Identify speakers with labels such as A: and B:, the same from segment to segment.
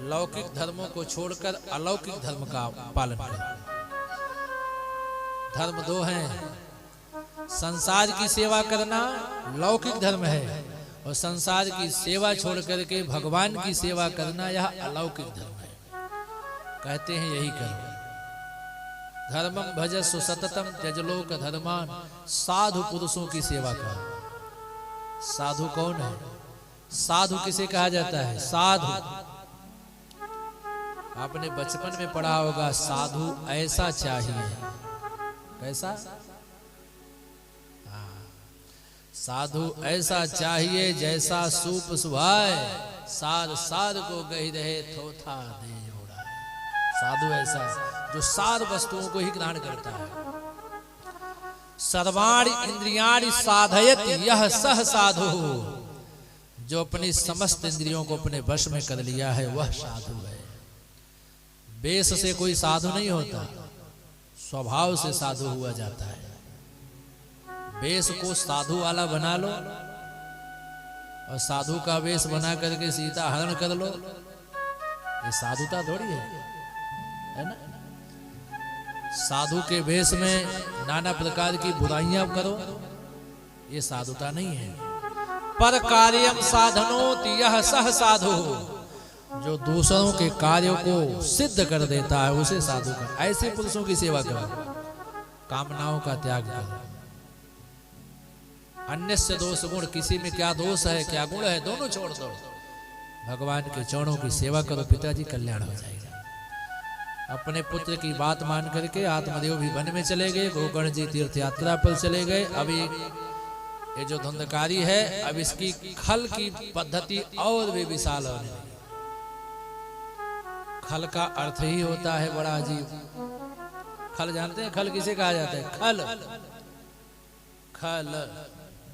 A: लौकिक धर्मों को छोड़कर अलौकिक धर्म का पालन करें। धर्म दो हैं, संसार की सेवा करना लौकिक धर्म है और संसार की सेवा छोड़ करके भगवान की सेवा करना यह अलौकिक धर्म है। कहते हैं यही करो। धर्मम भजस्व सततम त्यजलोक धर्मान, साधु पुरुषों की सेवा करो। साधु कौन है? साधु किसे कहा जाता है? साधु आपने बचपन में पढ़ा होगा, साधु ऐसा चाहिए। कैसा? साधु ऐसा चाहिए जैसा सूप सुहाए, सार सार को गही रहे थोथा दे जोड़ा। साधु ऐसा जो सार वस्तुओं को ही ग्रहण करता है। सर्वाणि इंद्रियाणि साधयत यह सह साधु, जो अपनी समस्त इंद्रियों को अपने वश में कर लिया है वह साधु है। वेश से कोई साधु नहीं होता, स्वभाव से साधु हुआ जाता है। वेश को साधु वाला बना लो और साधु का वेश बना करके सीता हरण कर लो, ये साधुता थोड़ी है ना? साधु के वेश में नाना प्रकार की बुराइयां करो, ये साधुता नहीं है। पर कार्यम साधनोत यह सह साधु, जो दूसरों के कार्यों को सिद्ध कर देता है उसे साधु कर। ऐसे पुरुषों की सेवा करो, कामनाओं का त्याग करो। अन्य से दोष गुण, किसी में क्या दोष है क्या गुण है दोनों छोड़ दो, भगवान के चरणों की सेवा करो, पिताजी कल्याण हो जाएगा। अपने पुत्र की बात मान करके आत्मदेव भी वन में चले गए, गोकर्ण जी तीर्थ यात्रा पर चले गए। अभी ये जो धुंधकारी है, अब इसकी खल की पद्धति और भी विशाल होने लगी। खल का अर्थ ही होता है बड़ा अजीब। खल जानते हैं? खल किसे कहा जाता है? खल खल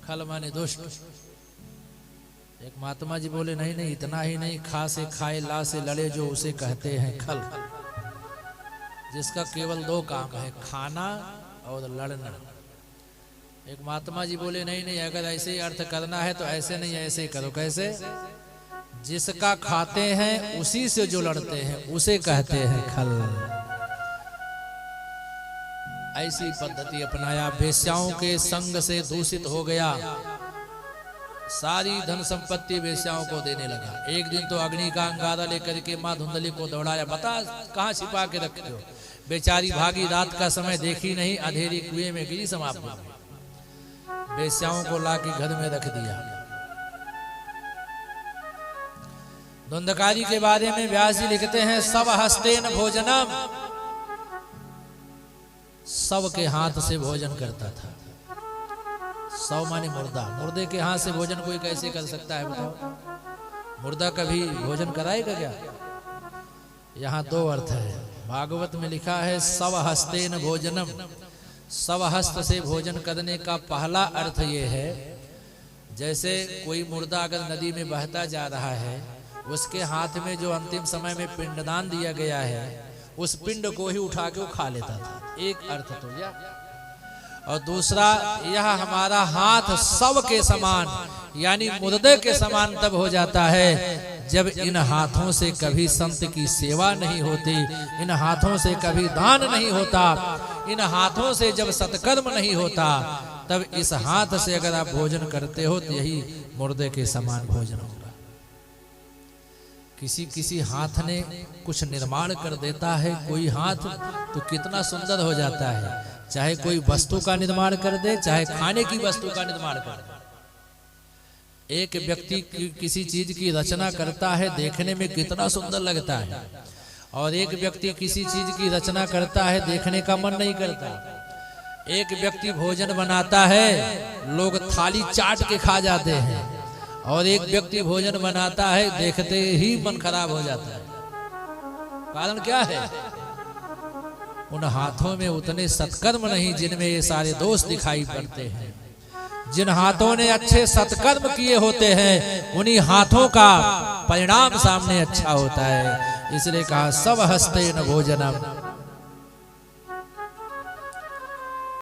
A: खल माने दुष्ट। एक महात्मा जी बोले नहीं नहीं, इतना ही नहीं, खा से खाए ला से लड़े जो उसे कहते हैं खल। जिसका केवल दो काम है, खाना और लड़ना। एक महात्मा जी बोले नहीं नहीं, अगर ऐसे ही अर्थ करना है तो ऐसे नहीं, ऐसे करो। कैसे? जिसका खाते हैं उसी से जो लड़ते हैं उसे कहते हैं खल। ऐसी पद्धति अपनाया, वेश्याओं के संग से दूषित हो गया, सारी धन संपत्ति वेश्याओं को देने लगा। एक दिन तो अग्नि का अंगारा लेकर के माँ धुंधली को दौड़ाया, बता कहाँ छिपा के रखते हो? बेचारी भागी, रात का समय देखी नहीं, अंधेरी कुएं में गिरी समाप्त हो गई। वेश्याओं को लाके घर में रख दिया। धुंधकारी के बारे में व्यास जी लिखते हैं, सब हस्तेन भोजनम, सब के हाथ से भोजन करता था। सौ माने मुर्दा, मुर्दे के हाथ से भोजन कोई कैसे कर सकता है बताओ? मुर्दा कभी भोजन कराएगा क्या? यहाँ दो अर्थ है। भागवत में लिखा है सब हस्तेन भोजनम, सब हस्त से भोजन करने का पहला अर्थ ये है, जैसे कोई मुर्दा अगर नदी में बहता जा रहा है, उसके हाथ में जो अंतिम समय में पिंडदान दिया गया है, उस पिंड को ही उठा के वो खा लेता था। एक अर्थ तो यह, और दूसरा यह हमारा हाथ सब के समान यानी मुर्दे के समान तब हो जाता है जब इन हाथों से कभी संत की सेवा नहीं होती, इन हाथों से कभी दान नहीं होता, इन हाथों से जब सत्कर्म नहीं होता, तब इस हाथ से अगर आप भोजन करते हो तो यही मुर्दे के समान भोजन होगा। किसी किसी हाथ ने कुछ निर्माण कर देता है, कोई हाथ तो कितना सुंदर हो जाता है। चाहे कोई वस्तु का निर्माण कर दे, चाहे खाने की वस्तु का निर्माण कर दे। एक व्यक्ति किसी चीज की रचना करता है, देखने में कितना सुंदर लगता है, और एक व्यक्ति किसी चीज की रचना करता है, देखने का मन नहीं करता। एक व्यक्ति भोजन बनाता है, लोग थाली चाट के खा जाते हैं, और एक व्यक्ति भोजन बनाता है, देखते ही मन खराब हो जाता है। कारण क्या है? उन हाथों में उतने सत्कर्म नहीं जिनमें ये सारे दोष दिखाई पड़ते हैं। जिन हाथों ने अच्छे सत्कर्म किए होते हैं, उन्हीं हाथों का परिणाम सामने अच्छा होता है। इसलिए कहा सब हस्तेन भोजनम,